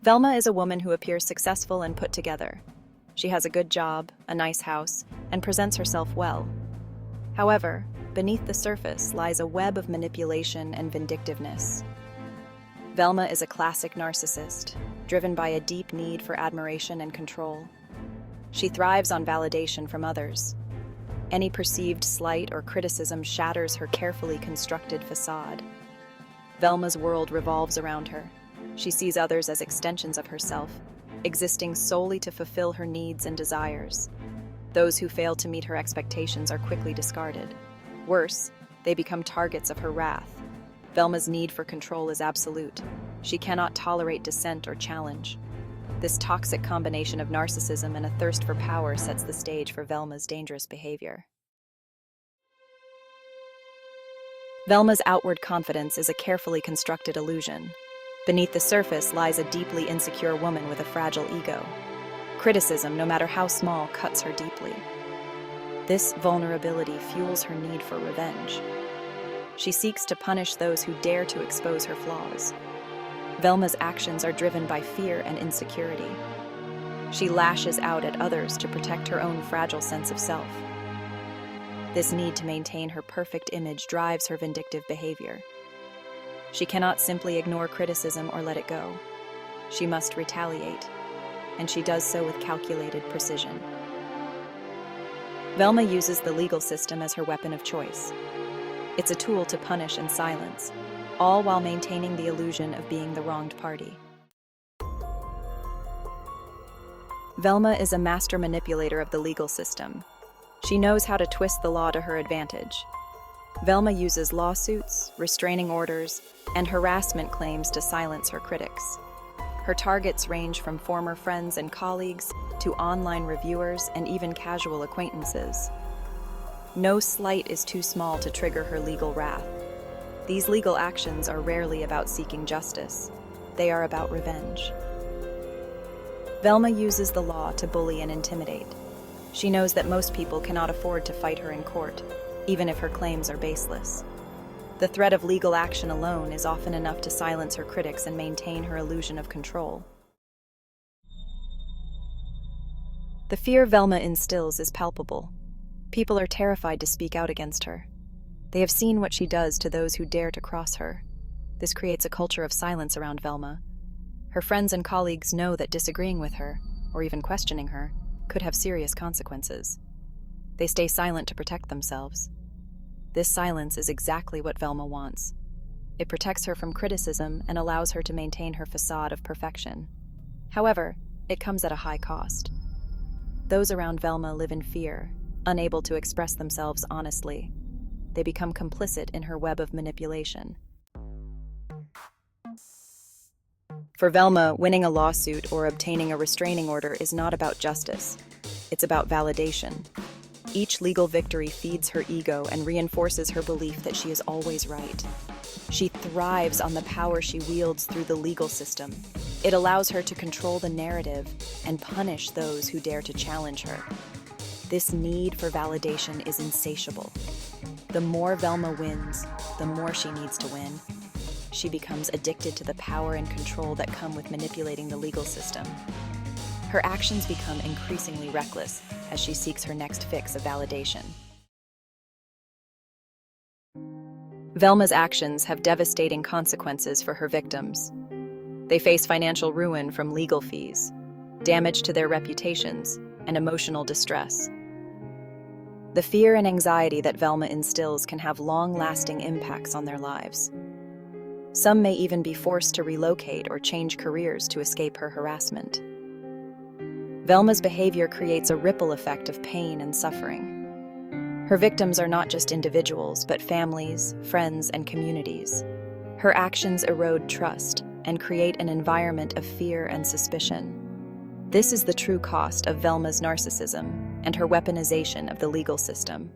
Velma is a woman who appears successful and put together. She has a good job, a nice house, and presents herself well. However, beneath the surface lies a web of manipulation and vindictiveness. Velma is a classic narcissist, driven by a deep need for admiration and control. She thrives on validation from others. Any perceived slight or criticism shatters her carefully constructed facade. Velma's world revolves around her. She sees others as extensions of herself, existing solely to fulfill her needs and desires. Those who fail to meet her expectations are quickly discarded. Worse, they become targets of her wrath. Velma's need for control is absolute. She cannot tolerate dissent or challenge. This toxic combination of narcissism and a thirst for power sets the stage for Velma's dangerous behavior. Velma's outward confidence is a carefully constructed illusion. Beneath the surface lies a deeply insecure woman with a fragile ego. Criticism, no matter how small, cuts her deeply. This vulnerability fuels her need for revenge. She seeks to punish those who dare to expose her flaws. Velma's actions are driven by fear and insecurity. She lashes out at others to protect her own fragile sense of self. This need to maintain her perfect image drives her vindictive behavior. She cannot simply ignore criticism or let it go. She must retaliate, and she does so with calculated precision. Velma uses the legal system as her weapon of choice. It's a tool to punish and silence, all while maintaining the illusion of being the wronged party. Velma is a master manipulator of the legal system. She knows how to twist the law to her advantage. Velma uses lawsuits, restraining orders, and harassment claims to silence her critics. Her targets range from former friends and colleagues to online reviewers and even casual acquaintances. No slight is too small to trigger her legal wrath. These legal actions are rarely about seeking justice. They are about revenge. Velma uses the law to bully and intimidate. She knows that most people cannot afford to fight her in court, even if her claims are baseless. The threat of legal action alone is often enough to silence her critics and maintain her illusion of control. The fear Velma instills is palpable. People are terrified to speak out against her. They have seen what she does to those who dare to cross her. This creates a culture of silence around Velma. Her friends and colleagues know that disagreeing with her, or even questioning her, could have serious consequences. They stay silent to protect themselves. This silence is exactly what Velma wants. It protects her from criticism and allows her to maintain her facade of perfection. However, it comes at a high cost. Those around Velma live in fear, unable to express themselves honestly. They become complicit in her web of manipulation. For Velma, winning a lawsuit or obtaining a restraining order is not about justice. It's about validation. Each legal victory feeds her ego and reinforces her belief that she is always right. She thrives on the power she wields through the legal system. It allows her to control the narrative and punish those who dare to challenge her. This need for validation is insatiable. The more Velma wins, the more she needs to win. She becomes addicted to the power and control that come with manipulating the legal system. Her actions become increasingly reckless as she seeks her next fix of validation. Velma's actions have devastating consequences for her victims. They face financial ruin from legal fees, damage to their reputations, and emotional distress. The fear and anxiety that Velma instills can have long-lasting impacts on their lives. Some may even be forced to relocate or change careers to escape her harassment. Velma's behavior creates a ripple effect of pain and suffering. Her victims are not just individuals, but families, friends, and communities. Her actions erode trust and create an environment of fear and suspicion. This is the true cost of Velma's narcissism and her weaponization of the legal system.